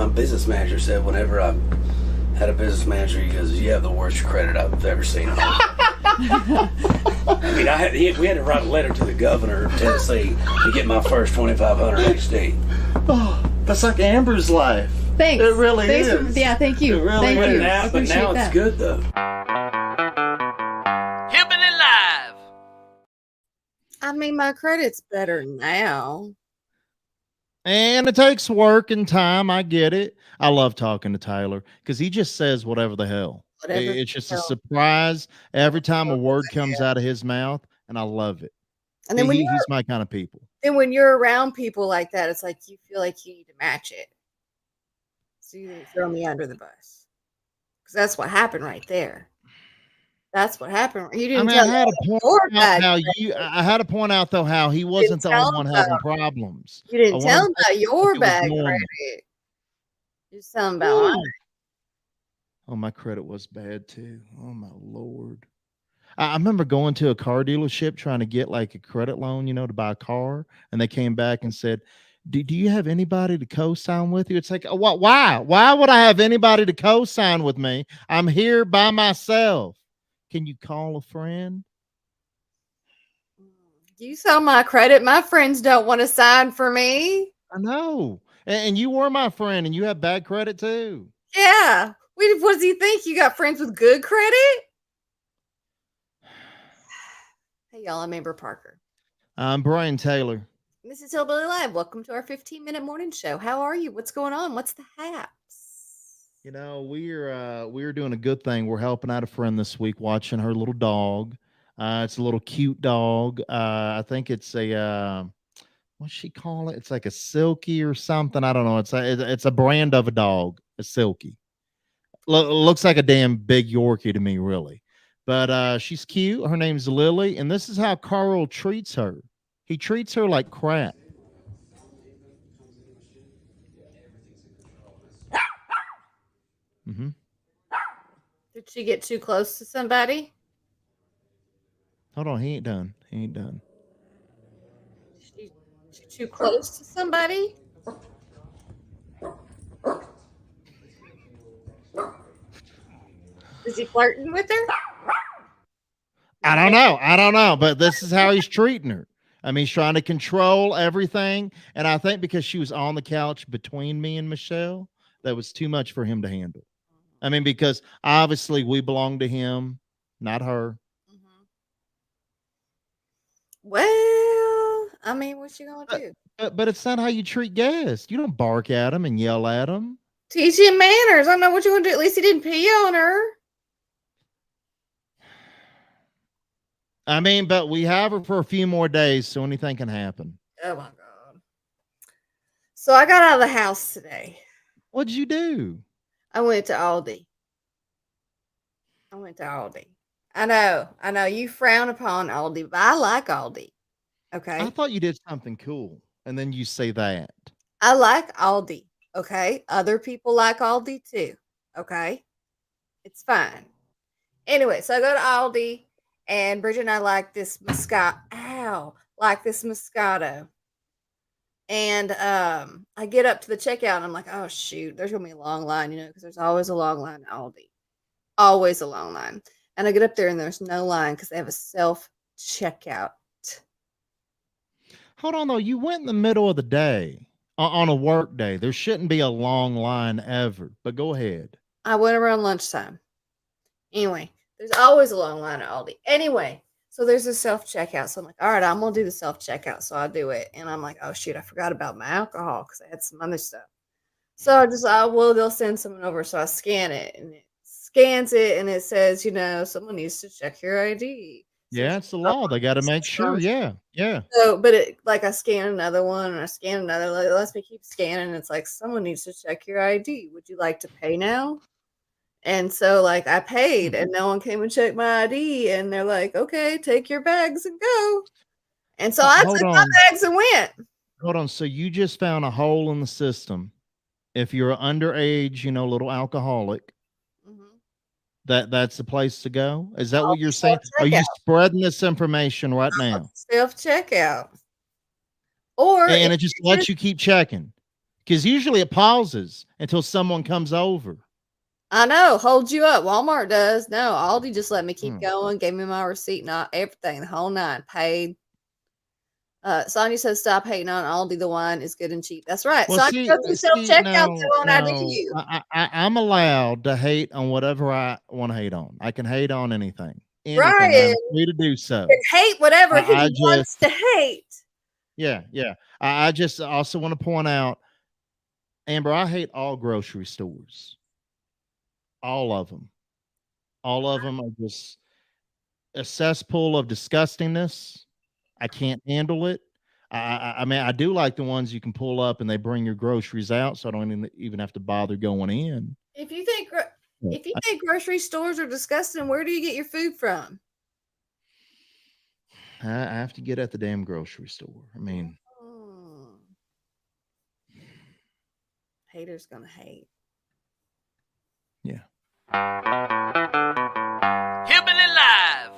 my business manager said whenever I had a business manager, he goes, "You have the worst credit I've ever seen." I mean, we had to write a letter to the governor of Tennessee to get my first 2,500 XD. Oh, that's like Amber's life. Thanks. It really is. Thank you. It really thank is. you. But now it's good though. Hillbilly Live. I mean, my credit's better now. And it takes work and time. I get it. I love talking to Tyler because he just says whatever the hell. It's just a surprise every time a word comes out of his mouth, and I love it. And then he's my kind of people. Then when you're around people like that, it's like you feel like you need to match it. So you didn't throw me under the bus. Because that's what happened right there. That's what happened. You didn't tell I had to point out though how he wasn't the only one having problems. You didn't tell him about your bad credit. You just tell him about mine. Oh, my credit was bad too. Oh my Lord. I remember going to a car dealership trying to get like a credit loan, to buy a car. And they came back and said, do you have anybody to co-sign with you? It's like, why? Why would I have anybody to co-sign with me? I'm here by myself. Can you call a friend? You saw my credit. My friends don't want to sign for me. I know. And you were my friend and you have bad credit too. Yeah. What does he think? You got friends with good credit? Hey, y'all. I'm Amber Parker. I'm Brian Taylor. This is Hillbilly Live. Welcome to our 15-minute morning show. How are you? What's going on? What's the haps? We're doing a good thing. We're helping out a friend this week, watching her little dog. It's a little cute dog. I think it's a what's she call it? It's like a Silky or something. I don't know. It's a brand of a dog, a Silky. Looks like a damn big Yorkie to me, really. But she's cute. Her name's Lily, and this is how Carl treats her. He treats her like crap. Mm-hmm. Did she get too close to somebody? Hold on, he ain't done. She too close to somebody? Is he flirting with her? I don't know, but this is how he's treating her. I mean, he's trying to control everything. And I think because she was on the couch between me and Michelle, that was too much for him to handle. I mean, because obviously we belong to him, not her. Mm-hmm. Well, I mean, what you gonna do? But it's not how you treat guests. You don't bark at them and yell at them. Teach him manners. I don't know what you're gonna do. At least he didn't pee on her. I mean, but we have her for a few more days, so anything can happen. Oh my God. So I got out of the house today. What'd you do? I went to Aldi. I know you frown upon Aldi, but I like Aldi. Okay. I thought you did something cool, and then you say that. I like Aldi. Okay. Other people like Aldi too. Okay. It's fine. Anyway, so I go to Aldi. And Bridget and I like this Moscato. And I get up to the checkout and I'm like, oh shoot, there's gonna be a long line, because there's always a long line at Aldi. Always a long line. And I get up there and there's no line because they have a self-checkout. Hold on though, you went in the middle of the day on a work day. There shouldn't be a long line ever, but go ahead. I went around lunchtime. Anyway. There's always a long line at Aldi. Anyway, so there's a self-checkout. So I'm like, all right, I'm going to do the self-checkout. So I do it. And I'm like, oh, shoot, I forgot about my alcohol because I had some other stuff. So they'll send someone over. So I scan it and it scans it. And it says, someone needs to check your ID. So yeah, it's the law. They got to make sure. Yeah. So, but I scan another one and I scan another. It lets me keep scanning. And it's like, someone needs to check your ID. Would you like to pay now? And so, I paid, and no one came and checked my ID, and they're like, okay, take your bags and go. And so I took my bags and went. Hold on. So you just found a hole in the system. If you're underage, little alcoholic, that's the place to go? Is that what you're saying? Are you spreading this information right now? Self-checkout. And it just lets you keep checking. Because usually it pauses until someone comes over. I know, hold you up. Walmart does. No, Aldi just let me keep going, gave me my receipt, not everything, the whole nine, paid. Sonia says, "Stop hating on Aldi. The wine is good and cheap." That's right. Well, Sonia goes to self checkout. So when I do you, I'm allowed to hate on whatever I want to hate on. I can hate on anything. Brian I'm free to do so. can hate whatever he I wants to hate. Yeah. I just also want to point out, Amber, I hate all grocery stores. All of them. All of them are just a cesspool of disgustingness. I can't handle it. I mean, I do like the ones you can pull up and they bring your groceries out, so I don't even have to bother going in. If you think grocery stores are disgusting, where do you get your food from? I have to get at the damn grocery store. I mean, haters gonna hate. Yeah. Hillbilly Live.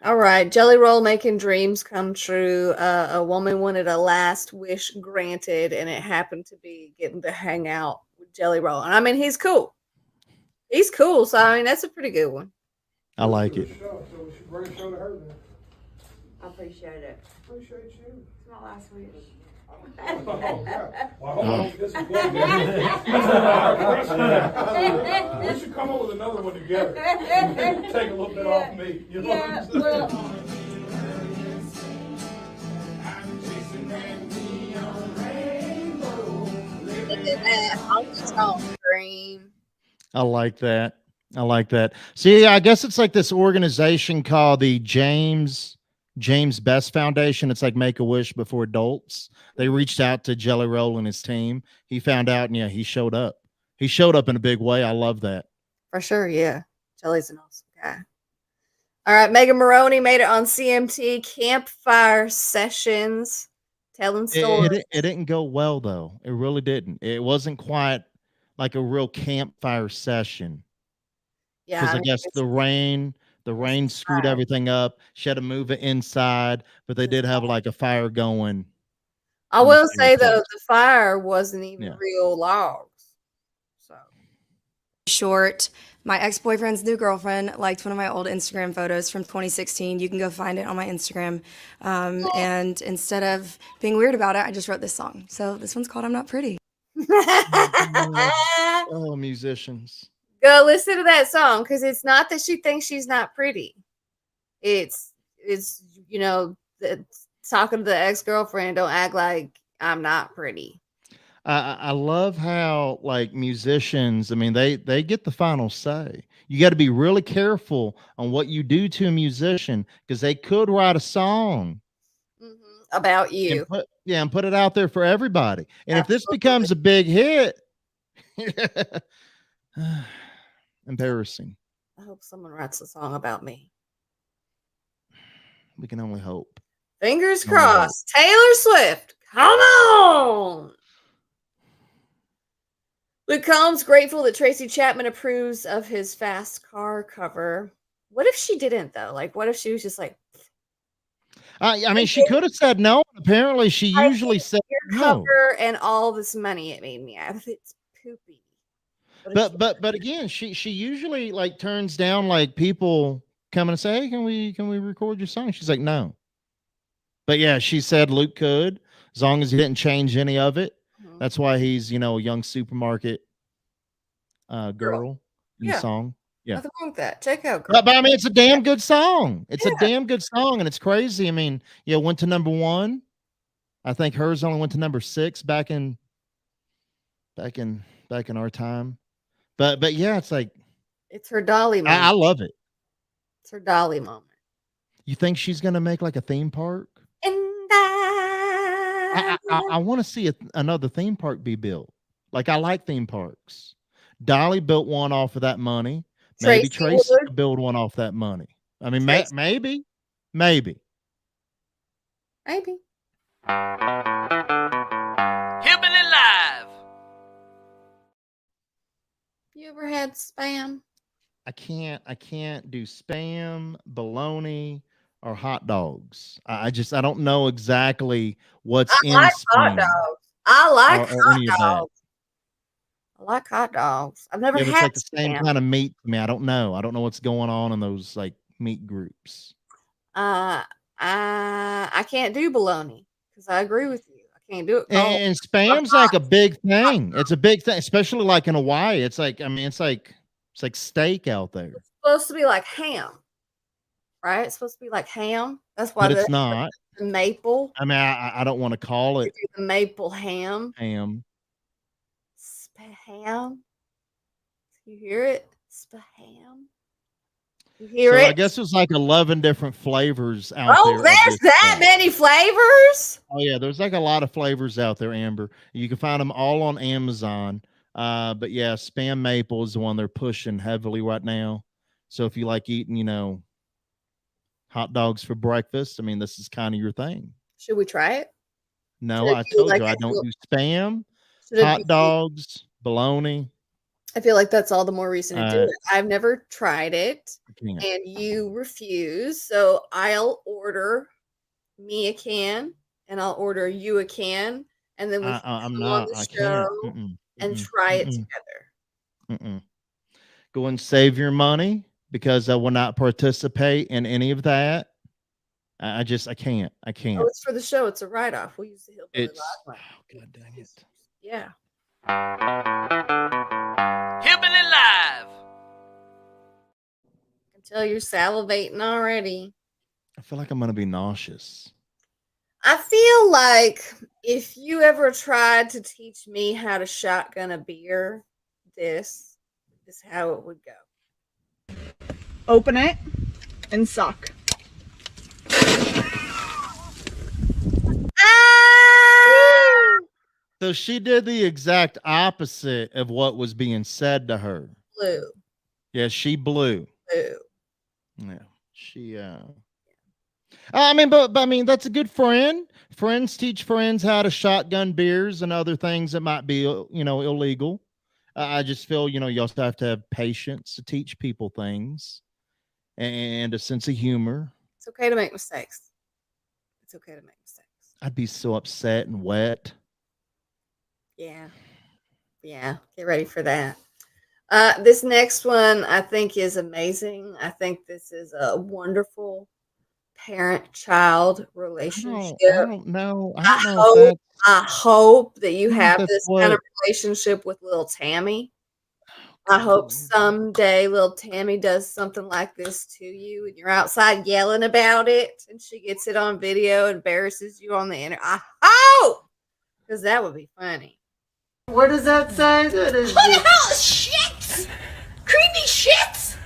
All right, Jelly Roll making dreams come true. A woman wanted a last wish granted, and it happened to be getting to hang out with Jelly Roll. And I mean, he's cool. He's cool. So I mean, that's a pretty good one. I like it. So we should bring a show to her then. I appreciate it. Appreciate you. It's my last wish. Oh, yeah. Well, I hope this is what we should come up with another one together. Take a little bit off me. You know what I'm saying? I like that. I like that. See, I guess it's like this organization called the James Best Foundation. It's like Make-A-Wish before adults. They reached out to Jelly Roll and his team. He found out, and yeah, he showed up. He showed up in a big way. I love that. For sure, yeah. Jelly's an awesome guy. All right, Megan Moroney made it on CMT Campfire Sessions, telling stories. It didn't go well, though. It really didn't. It wasn't quite like a real campfire session. Yeah, Because I guess the rain screwed everything up. She had to move it inside, but they did have like a fire going. I will say though, the fire wasn't even real logs. So short. My ex-boyfriend's new girlfriend liked one of my old Instagram photos from 2016. You can go find it on my Instagram. And instead of being weird about it, I just wrote this song. So this one's called "I'm Not Pretty." Oh, musicians. Go listen to that song, because it's not that she thinks she's not pretty. It's you know, talking to the ex-girlfriend, don't act like I'm not pretty. I love how like musicians, I mean, they get the final say. You got to be really careful on what you do to a musician, because they could write a song about you. And put it out there for everybody. And if this becomes a big hit, embarrassing. I hope someone writes a song about me. We can only hope. Fingers crossed. Taylor Swift, come on. Luke Combs grateful that Tracy Chapman approves of his Fast Car cover. What if she didn't, though? Like, what if she was just like... I mean, she could have said no. Apparently, she usually said no. Cover and all this money it made me have. It's poopy. But again, she usually like turns down like people coming and say, "Hey, can we record your song?" She's like, "No." But yeah, she said Luke could, as long as he didn't change any of it. That's why he's, you know, a young supermarket girl in the song. Yeah, nothing wrong with that. Check out. But I mean, it's a damn good song. It's a damn good song, and it's crazy. I mean, yeah, went to #1. I think hers only went to #6 back in our time. But yeah, it's like it's her Dolly moment. I love it. It's her Dolly moment. You think she's gonna make like a theme park? And I want to see another theme park be built. Like, I like theme parks. Dolly built one off of that money. Maybe Tracy could build one off that money. I mean, maybe. Hillbilly Live. You ever had spam? I can't do spam, bologna, or hot dogs. I don't know exactly what's I in like hot spam dogs. I like or hot any of that. dogs. I like hot dogs. I've never Yeah, but it's had like the same spam. kind of meat to me. I don't know. I don't know what's going on in those like meat groups. Uh, I can't do bologna because I agree with you. I can't do it cold. And spam's like a big thing. It's a big thing, especially like in Hawaii. It's like, I mean, it's like steak out there, It's supposed to be like ham, right? It's supposed to be like ham. That's why but the it's not. maple. I mean, I don't want to call They it do the maple ham. ham. Spaham. You hear it? Spaham. You hear So it? I guess there's like 11 different flavors out Oh, there. Of there's this that stuff. many flavors. Oh yeah, there's like a lot of flavors out there, Amber. You can find them all on Amazon. But yeah, spam maple is the one they're pushing heavily right now. So if you like eating, hot dogs for breakfast, I mean, this is kind of your thing. Should we try it? No, Should it I be told like you I a don't little- do spam, should it hot be- dogs, bologna. I feel like that's all the more reason to do it. I've never tried it, I can't. and you refuse. So I'll order me a can, and I'll order you a can, and then we can I'm come on not. the I show can't. and try it mm-mm, together. Go and save your money because I will not participate in any of that. I can't. I Oh, can't. it's for the show. It's a write-off. We'll use the Hillbilly It's Live one. God dang it. Yeah. Hillbilly Live. I can tell you're salivating already. I feel like I'm gonna be nauseous. I feel like if you ever tried to teach me how to shotgun a beer, this is how it would go. Open it and suck. Ah! So she did the exact opposite of what was being said to her. Blue. Yeah, she blew. Blue. Yeah, she. I mean, but I mean, that's a good friend. Friends teach friends how to shotgun beers and other things that might be, illegal. I just feel, you also have to have patience to teach people things and a sense of humor. It's okay to make mistakes. It's okay to make mistakes. I'd be so upset and wet. Yeah. Yeah. Get ready for that. This next one I think is amazing. I think this is a wonderful parent-child relationship. I don't know. I don't know if I hope that you have that's this what- kind of relationship with little Tammy. I hope someday little Tammy does something like this to you and you're outside yelling about it and she gets it on video, embarrasses you on the internet. I hope, because that would be funny. What does that say? What is What the hell is shits? Creepy shits?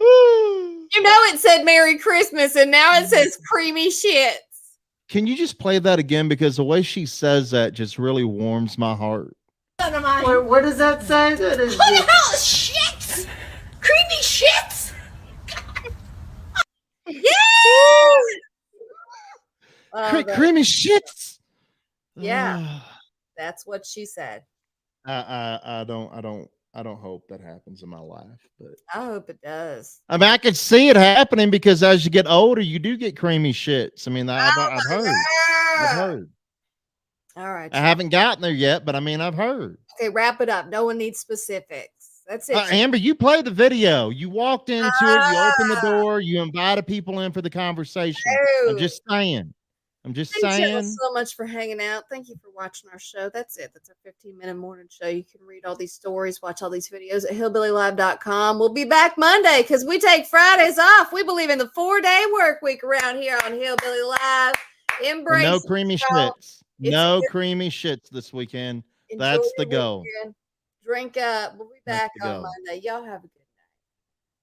You know it said Merry Christmas and now it says creamy shits. Can you just play that again? Because the way she says that just really warms my heart. What does that say? What is What the hell is shits? Creepy shits? Yes! Creamy shits. Yeah. That's what she said. I don't hope that happens in my life, but I hope it does. I mean, I could see it happening because as you get older, you do get creamy shits. I mean, I've heard. All right. I haven't gotten there yet, but I mean, I've heard. Okay, wrap it up. No one needs specifics. That's it. Amber, you play the video. You walked into it. You opened the door. You invited people in for the conversation. I'm just saying. Thank you all so much for hanging out. Thank you for watching our show. That's it. That's our 15-minute morning show. You can read all these stories, watch all these videos at hillbillylive.com. We'll be back Monday because we take Fridays off. We believe in the 4-day work week around here on Hillbilly Live. Embrace no creamy shits. No creamy shits this weekend. Enjoy That's the your goal. weekend. Drink up. We'll be back the on goal. Monday. Y'all have a good